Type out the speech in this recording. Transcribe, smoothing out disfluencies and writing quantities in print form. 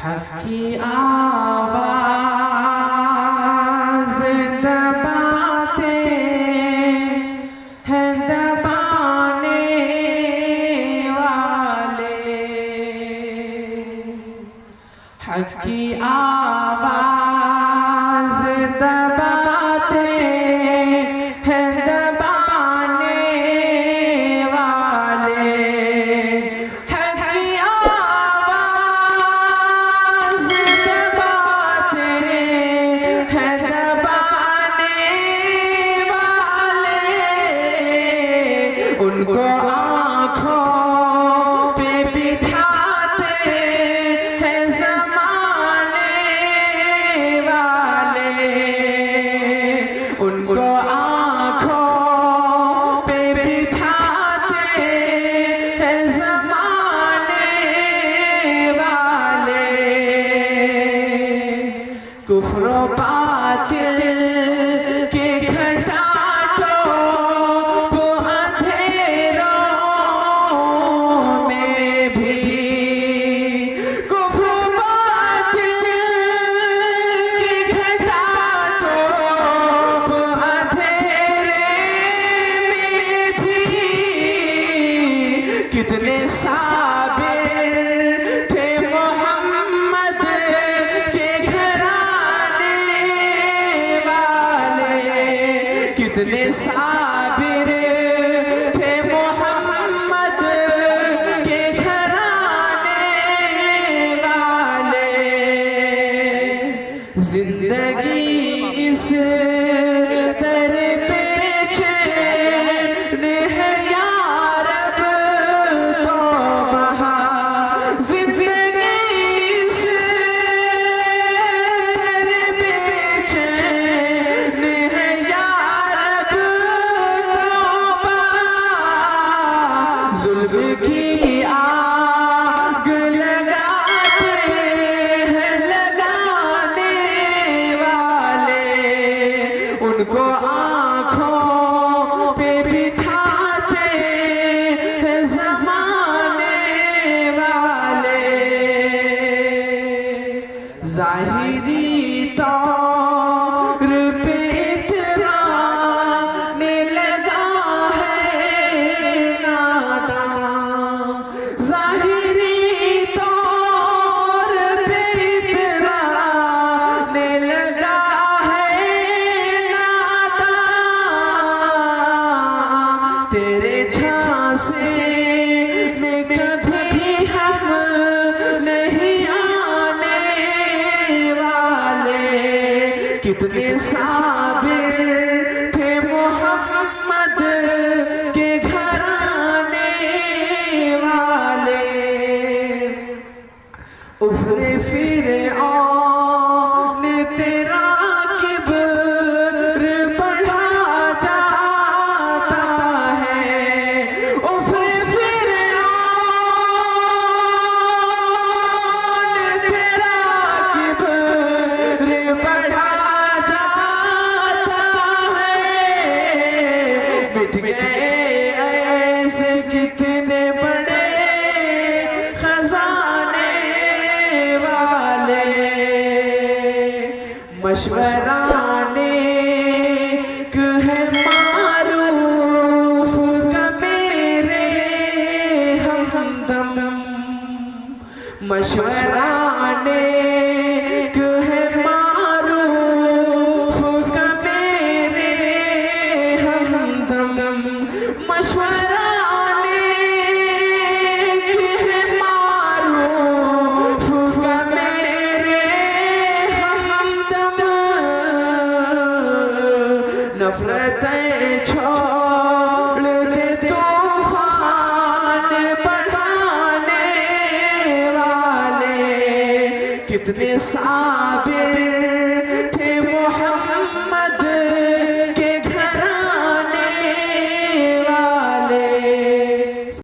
हक की आवाज़ दबाते हैं दबाने वाले, हक की आवाज़ दबाते हैं दबाने वाले, हक की आवाज़ दबाते हैं दबाने वाले, उनको आँखों पे बिठाते हैं ज़माने वाले, उनको आँखों पे बिठाते हैं ज़माने वाले। कुफ्र बातिल के घटाटों को अंधेरों में भी, कुफ्र बातिल के घटाटों को अंधेरे में भी, कितने साबिर थे मोहम्मद के घराने वाले, कितने साबिर थे मोहम्मद के घराने वाले। जिंदगी इस दर पे चैन है या रब तो बहा, जिंदगी इस दर पे चैन है या रब तो बहा, जुल्म की आग लगाते हैं लगाने वाले, उनको आँखों पे बिठाते हैं ज़माने वाले। ज़ाहिरी तौर पे इतराने लगा है नादां, ज़ाहिरी तौर पे इतराने लगा है नादां, तेरे झांसे में कभी हम नहीं आने वाले, कितने साबिर थे मोहम्मद के घराने वाले। उफरे फिरे औन तेरा किब्र बढ़ा जाता है, उफरे फिरे औन तेरा किब्र बढ़ा जाता है। मिट गए ऐसे कितने बड़े खजाने वाले, मशवराने है मारूफ का मेरे हमदम, मशवराने है मारूफ का मेरे हमदम, मशवराने है मारूफ का मेरे हमदम, नफरतें छोड़ दे तूफान बढ़ाने वाले, कितने साबिर